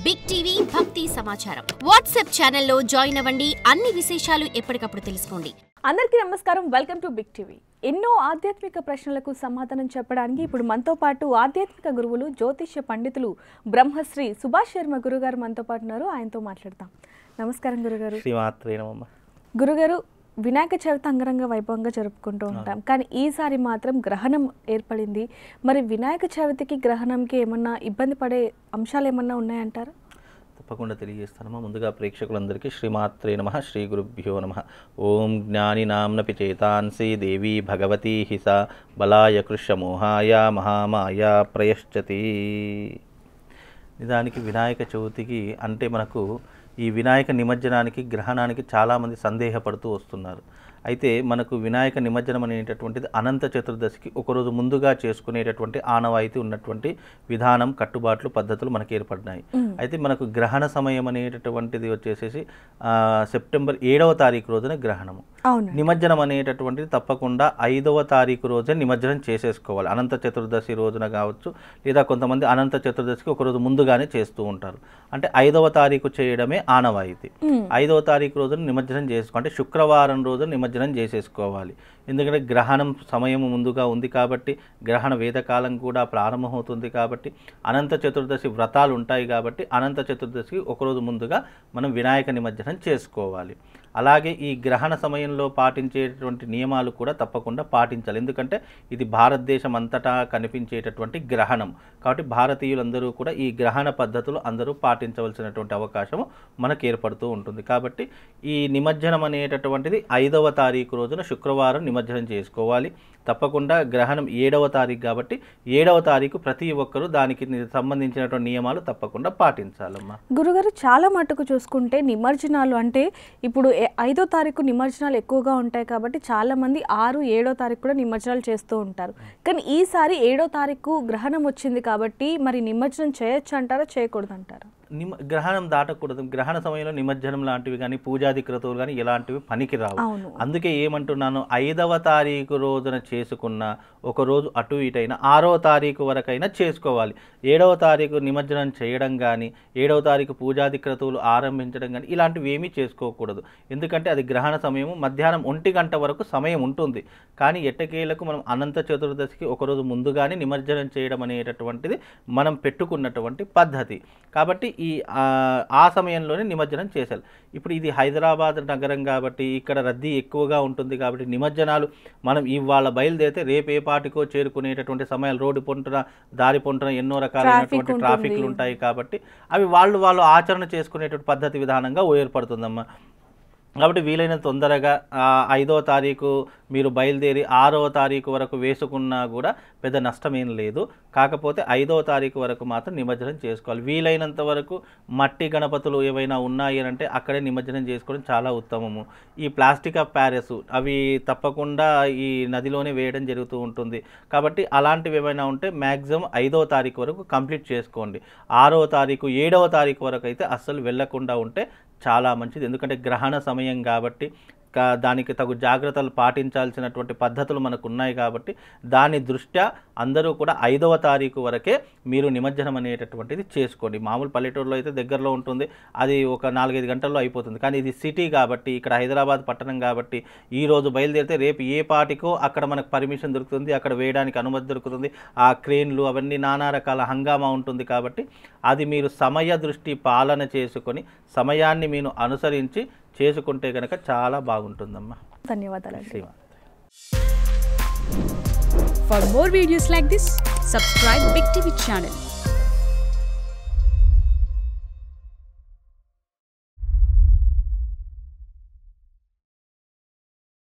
Big TV భక్తి సమాచారం WhatsApp ఛానల్లో జాయిన్ అవ్వండి. అన్ని విశేషాలు ఎప్పటికప్పుడు తెలుసుకోండి. అందరికీ నమస్కారం. Welcome to big TV. ఎన్నో ఆధ్యాత్మిక ప్రశ్నలకు సమాధానం చెప్పడానికి ఇప్పుడు మనతో పాటు ఆధ్యాత్మిక గురువులు, జ్యోతిష్య పండితులు బ్రహ్మశ్రీ సుభాష్ శర్మ గురుగారు మనతో పాటు ఉన్నారు. ఆయనతో మాట్లాడతాం. నమస్కారం గురుగారు. గురుగారు, వినాయక చవితి అంగరంగ వైభవంగా జరుపుకుంటూ ఉంటాం, కానీ ఈసారి మాత్రం గ్రహణం ఏర్పడింది. మరి వినాయక చవితికి గ్రహణంకి ఏమన్నా ఇబ్బంది పడే అంశాలు ఏమన్నా ఉన్నాయంటారా? తప్పకుండా తెలియజేస్తానమ్మా. ముందుగా ప్రేక్షకులందరికీ శ్రీమాత్రే నమః, శ్రీ గురుభ్యో నమః. ఓం జ్ఞాని నామ్నపి చేతాంసి దేవి భగవతి హిస బలాయ కృష్యమోహాయ మహామాయ ప్రయశ్చతి. నిజానికి వినాయక చవితికి అంటే మనకు ఈ వినాయక నిమజ్జనానికి, గ్రహణానికి చాలామంది సందేహపడుతూ వస్తున్నారు. అయితే మనకు వినాయక నిమజ్జనం అనేటటువంటిది అనంత చతుర్దశికి ఒకరోజు ముందుగా చేసుకునేటటువంటి ఆనవాయితీ ఉన్నటువంటి విధానం, కట్టుబాట్లు, పద్ధతులు మనకి ఏర్పడినాయి. అయితే మనకు గ్రహణ సమయం అనేటటువంటిది వచ్చేసేసి సెప్టెంబర్ 7వ తారీఖు రోజున గ్రహణము. నిమజ్జనం అనేటటువంటిది తప్పకుండా 5వ తారీఖు రోజే నిమజ్జనం చేసేసుకోవాలి. అనంత చతుర్దశి రోజున కావచ్చు, లేదా కొంతమంది అనంత చతుర్దశికి ఒకరోజు ముందుగానే చేస్తూ ఉంటారు. అంటే 5వ తారీఖు చేయడమే ఆనవాయితీ. 5వ తారీఖు రోజున నిమజ్జనం చేసుకోవాలి. శుక్రవారం రోజు నిమజ్జనం చేసేసుకోవాలి. ఎందుకంటే గ్రహణం సమయం ముందుగా ఉంది కాబట్టి, గ్రహణ వేదకాలం కూడా ప్రారంభమవుతుంది కాబట్టి, అనంత చతుర్దశి వ్రతాలు ఉంటాయి కాబట్టి అనంత చతుర్దశికి ఒకరోజు ముందుగా మనం వినాయక నిమజ్జనం చేసుకోవాలి. అలాగే ఈ గ్రహణ సమయంలో పాటించేటటువంటి నియమాలు కూడా తప్పకుండా పాటించాలి. ఎందుకంటే ఇది భారతదేశం అంతటా కనిపించేటటువంటి గ్రహణం కాబట్టి భారతీయులందరూ కూడా ఈ గ్రహణ పద్ధతులు అందరూ పాటించవలసినటువంటి అవకాశం మనకు ఏర్పడుతూ ఉంటుంది. కాబట్టి ఈ నిమజ్జనం అనేటటువంటిది 5వ తారీఖు రోజున శుక్రవారం నిమజ్జనం చేసుకోవాలి. తప్పకుండా గ్రహణం 7వ తారీఖు కాబట్టి 7వ తారీఖు ప్రతి ఒక్కరూ దానికి సంబంధించినటువంటి నియమాలు తప్పకుండా పాటించాలమ్మా. గురుగారు, చాలా మటుకు చూసుకుంటే నిమజ్జనాలు అంటే ఇప్పుడు 5వ తారీఖు నిమజ్జనాలు ఎక్కువగా ఉంటాయి కాబట్టి చాలా మంది 6, 7వ తారీఖు కూడా నిమజ్జనాలు చేస్తూ ఉంటారు. కానీ ఈసారి 7వ తారీఖు గ్రహణం వచ్చింది కాబట్టి మరి నిమజ్జనం చేయొచ్చు అంటారా, చేయకూడదు అంటారా? గ్రహణం దాటకూడదు. గ్రహణ సమయంలో నిమజ్జనం లాంటివి కానీ, పూజాది క్రతువులు కానీ ఇలాంటివి పనికిరావు. అందుకే ఏమంటున్నాను, 5వ తారీఖు రోజున చేసుకున్న ఒక రోజు అటు ఇటైనా 6వ తారీఖు వరకైనా చేసుకోవాలి. 7వ తారీఖు నిమజ్జనం చేయడం కానీ, 7వ తారీఖు పూజాది క్రతువులు ఆరంభించడం కానీ ఇలాంటివి ఏమీ చేసుకోకూడదు. ఎందుకంటే అది గ్రహణ సమయము. మధ్యాహ్నం 1 గంట వరకు సమయం ఉంటుంది. కానీ ఎట్టకేలకు మనం అనంత చతుర్దశికి ఒకరోజు ముందుగానే నిమజ్జనం చేయడం అనేటటువంటిది మనం పెట్టుకున్నటువంటి పద్ధతి. కాబట్టి ఆ సమయంలోనే నిమజ్జనం చేశారు. ఇప్పుడు ఇది హైదరాబాద్ నగరం కాబట్టి ఇక్కడ రద్దీ ఎక్కువగా ఉంటుంది కాబట్టి నిమజ్జనాలు మనం ఇవాళ బయలుదేరితే రేపు ఏ పాటికో చేరుకునేటటువంటి సమయాలు, రోడ్డు పొంటున దారి పొంటున ఎన్నో రకాలైనటువంటి ట్రాఫిక్లు ఉంటాయి కాబట్టి అవి వాళ్ళు ఆచరణ చేసుకునేటువంటి పద్ధతి విధానంగా ఏర్పడుతుందమ్మా. కాబట్టి వీలైన తొందరగా 5వ తారీఖు మీరు బయలుదేరి 6వ తారీఖు వరకు వేసుకున్నా కూడా పెద్ద నష్టమేం లేదు. కాకపోతే 5వ తారీఖు వరకు మాత్రం నిమజ్జనం చేసుకోవాలి. వీలైనంత వరకు మట్టి గణపతులు ఏవైనా ఉన్నాయి అంటే అక్కడే నిమజ్జనం చేసుకోవడం చాలా ఉత్తమము. ఈ ప్లాస్టిక్ ఆఫ్ ప్యారెస్ అవి తప్పకుండా ఈ నదిలోనే వేయడం జరుగుతూ ఉంటుంది. కాబట్టి అలాంటివి ఏమైనా ఉంటే మ్యాక్సిమం 5వ తారీఖు వరకు కంప్లీట్ చేసుకోండి. 6వ తారీఖు 7వ తారీఖు వరకు అయితే అస్సలు వెళ్లకుండా ఉంటే చాలా మంచిది. ఎందుకంటే గ్రహణ సమయం కాబట్టి దానికి తగు జాగ్రత్తలు పాటించాల్సినటువంటి పద్ధతులు మనకు ఉన్నాయి కాబట్టి దాని దృష్ట్యా అందరూ కూడా 5వ తారీఖు వరకే మీరు నిమజ్జనం అనేటటువంటిది చేసుకోండి. మామూలు పల్లెటూరులో అయితే దగ్గరలో ఉంటుంది, అది ఒక 4-5 గంటల్లో అయిపోతుంది. కానీ ఇది సిటీ కాబట్టి, ఇక్కడ హైదరాబాద్ పట్టణం కాబట్టి ఈరోజు బయలుదేరితే రేపు ఏ పాటికో అక్కడ మనకు పర్మిషన్ దొరుకుతుంది, అక్కడ వేయడానికి అనుమతి దొరుకుతుంది. ఆ క్రేన్లు అవన్నీ నానా రకాల హంగామా ఉంటుంది. కాబట్టి అది మీరు సమయ దృష్టి పాలన చేసుకొని సమయాన్ని మీరు అనుసరించి చేసుకుంటే గనక చాలా బాగుంటుందమ్మా. ధన్యవాదాలు. For more videos like this, subscribe Big TV channel.